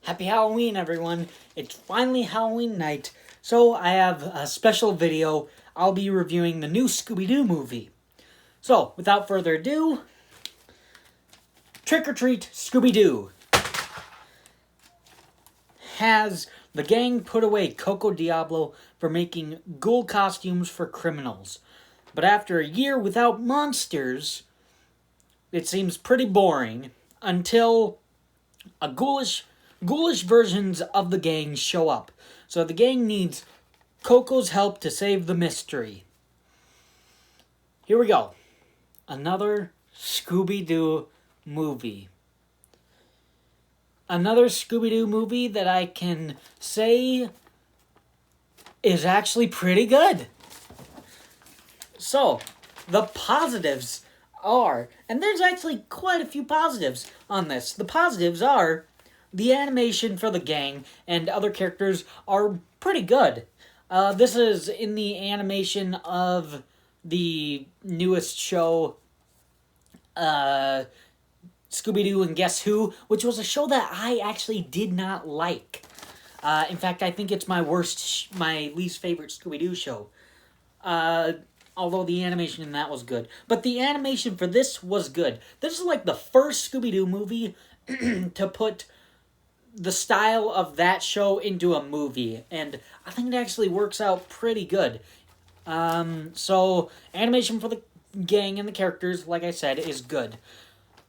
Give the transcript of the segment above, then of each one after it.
Happy Halloween, everyone. It's finally Halloween night, so I have a special video. I'll be reviewing the new Scooby Doo movie. So, without further ado, Trick or Treat Scooby Doo. Has the gang put away Coco Diablo for making ghoul costumes for criminals. But after a year without monsters, it seems pretty boring until a ghoulish versions of the gang show up. So the gang needs Coco's help to save the mystery. Here we go. Another Scooby-Doo movie. Another Scooby-Doo movie that I can say is actually pretty good. So, the positives are, and there's actually quite a few positives on this. The positives are the animation for the gang and other characters are pretty good. This is in the animation of the newest show, Scooby-Doo and Guess Who, which was a show that I actually did not like. In fact, I think it's my least favorite Scooby-Doo show. Although the animation in that was good. But the animation for this was good. This is like the first Scooby-Doo movie to put the style of that show into a movie. And I think it actually works out pretty good. So, animation for the gang and the characters, like I said, is good.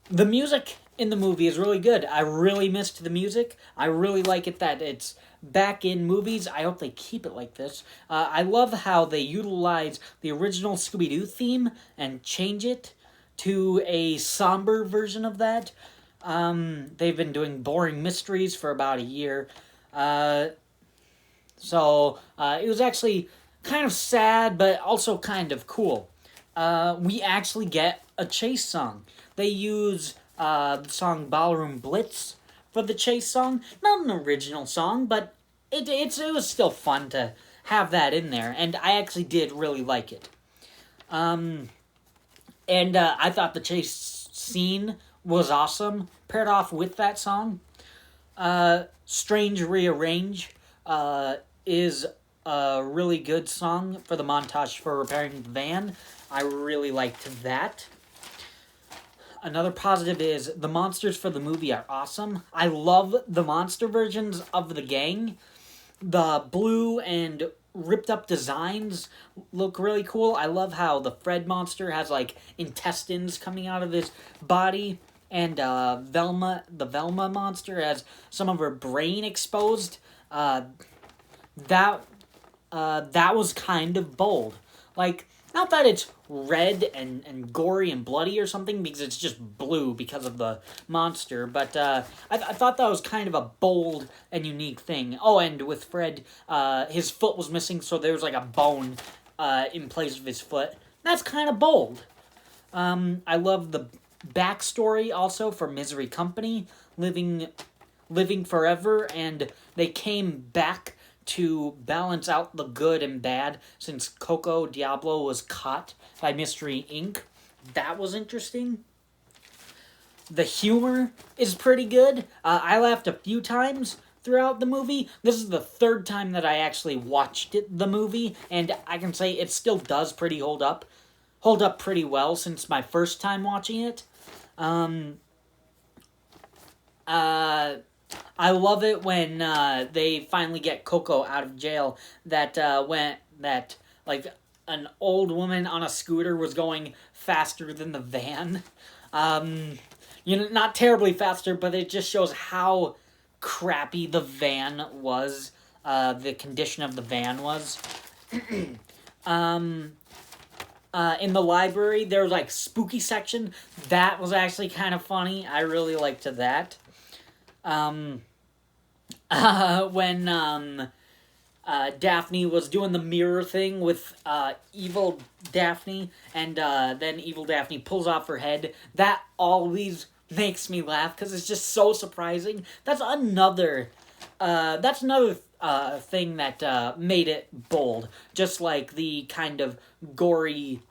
The music in the movie is really good. I really missed the music. I really like it that it's back in movies. I hope they keep it like this. I love how they utilize the original Scooby-Doo theme and change it to a somber version of that. They've been doing boring mysteries for about a year. So it was actually kind of sad, but also kind of cool. We actually get a chase song. They use the song Ballroom Blitz for the chase song. Not an original song, but it was still fun to have that in there, and I actually did really like it. And I thought the chase scene was awesome, paired off with that song. Strange Rearrange is a really good song for the montage for repairing the van. I really liked that. Another positive is the monsters for the movie are awesome. I love the monster versions of the gang. The blue and ripped up designs look really cool. I love how the Fred monster has like intestines coming out of his body. And the Velma monster has some of her brain exposed. That was kind of bold. Like, not that it's red and gory and bloody or something, because it's just blue because of the monster, but I thought that was kind of a bold and unique thing. Oh, and with Fred, his foot was missing, so there was like a bone in place of his foot. That's kind of bold. I love the backstory also for Misery Company, living forever, and they came back to balance out the good and bad since Coco Diablo was caught by Mystery Inc. That was interesting. The humor is pretty good. I laughed a few times throughout the movie. This is the third time that I actually watched the movie, and I can say it still does hold up pretty well since my first time watching it. I love it when they finally get Coco out of jail. That like an old woman on a scooter was going faster than the van. Not terribly faster, but it just shows how crappy the van was. The condition of the van was. In the library, there was like spooky section. That was actually kind of funny. I really liked that. When Daphne was doing the mirror thing with evil Daphne, and then evil Daphne pulls off her head, that always makes me laugh because it's just so surprising. That's another thing that made it bold, just like the kind of gory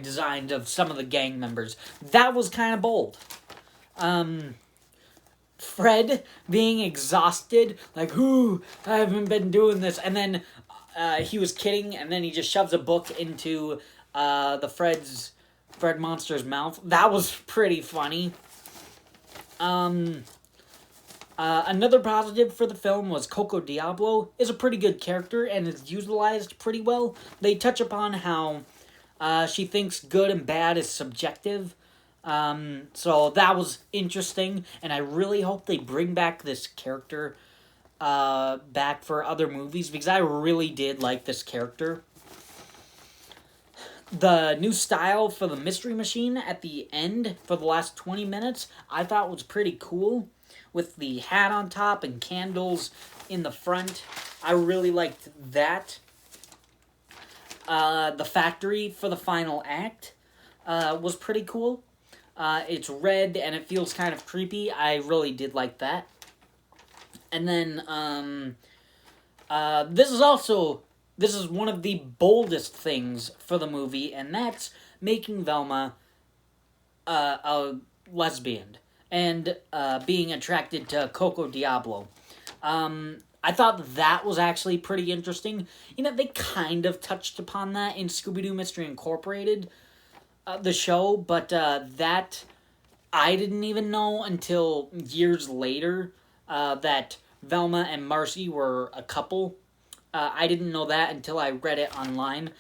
designs of some of the gang members. That was kind of bold. Fred being exhausted, like, "Ooh, I haven't been doing this," and then he was kidding, and then he just shoves a book into the Fred monster's mouth. That was pretty funny. Another positive for the film was Coco Diablo is a pretty good character and is utilized pretty well. They touch upon how she thinks good and bad is subjective. So that was interesting, and I really hope they bring back this character back for other movies, because I really did like this character. The new style for the Mystery Machine at the end for the last 20 minutes, I thought was pretty cool, with the hat on top and candles in the front. I really liked that. The factory for the final act was pretty cool. It's red and it feels kind of creepy. I really did like that. And then this is one of the boldest things for the movie, and that's making Velma a lesbian and being attracted to Coco Diablo. I thought that was actually pretty interesting. You know, they kind of touched upon that in Scooby-Doo Mystery Incorporated, the show, but that I didn't even know until years later that Velma and Marcy were a couple. I didn't know that until I read it online.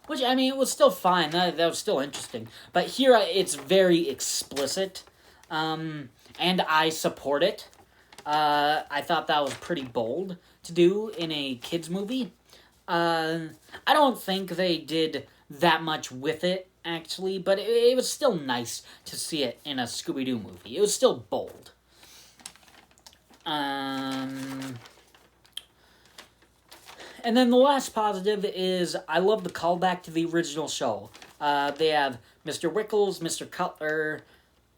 Which, I mean, it was still fine. That was still interesting. But here, it's very explicit. And I support it. I thought that was pretty bold to do in a kids movie. I don't think they did that much with it, actually, but it was still nice to see it in a Scooby-Doo movie. It was still bold. And then the last positive is I love the callback to the original show. They have Mr. Wickles, Mr. Cutler,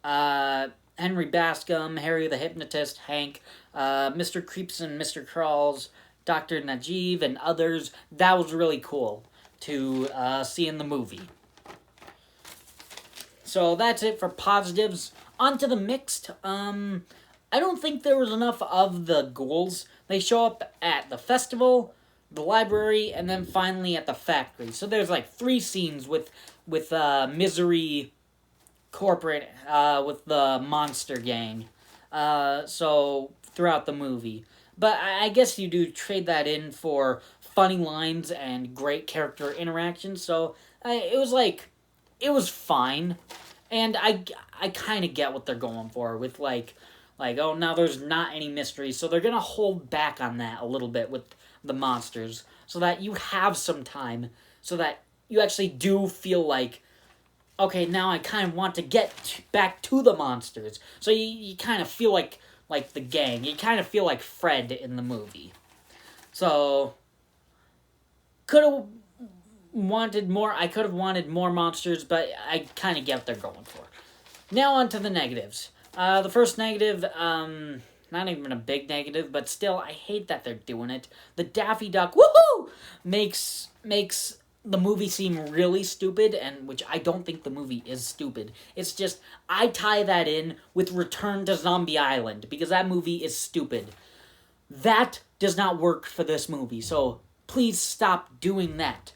Henry Bascom, Harry the Hypnotist, Hank, Mr. Creeps and Mr. Crawls, Dr. Najib, and others. That was really cool to see in the movie. So that's it for positives. On to the mixed. I don't think there was enough of the ghouls. They show up at the festival, the library, and then finally at the factory. So there's like 3 scenes with Misery Corporate, with the monster gang. So throughout the movie. But I guess you do trade that in for funny lines and great character interactions. So it was fine. And I kind of get what they're going for with like, oh, now there's not any mystery. So they're going to hold back on that a little bit with the monsters, so that you have some time, so that you actually do feel like, okay, now I kind of want to get back to the monsters. So you kind of feel like the gang. You kind of feel like Fred in the movie. So, could have wanted more. I could have wanted more monsters, but I kind of get what they're going for. Now on to the negatives. The first negative, not even a big negative, but still, I hate that they're doing it. The Daffy Duck, woohoo, makes the movie seem really stupid, and which I don't think the movie is stupid. It's just, I tie that in with Return to Zombie Island, because that movie is stupid. That does not work for this movie, so please stop doing that.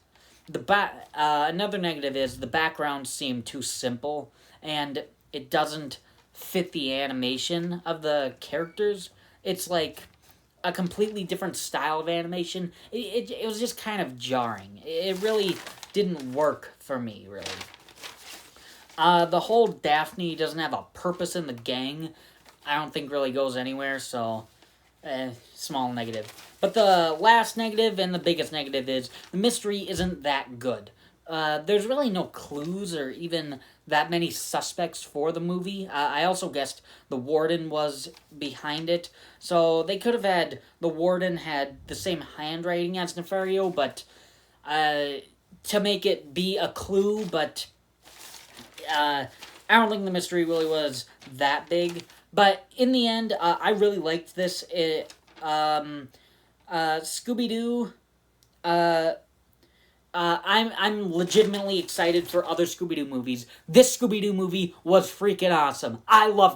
Another negative is the backgrounds seem too simple, and it doesn't fit the animation of the characters. It's like a completely different style of animation. It was just kind of jarring. It really didn't work for me, really. The whole Daphne doesn't have a purpose in the gang, I don't think really goes anywhere, so small negative. But the last negative and the biggest negative is the mystery isn't that good. There's really no clues or even that many suspects for the movie. I also guessed the warden was behind it. So they could have had the warden had the same handwriting as Nefario, but to make it be a clue, but I don't think the mystery really was that big. But in the end, I really liked this. Scooby-Doo, I'm legitimately excited for other Scooby-Doo movies. This Scooby-Doo movie was freaking awesome. I loved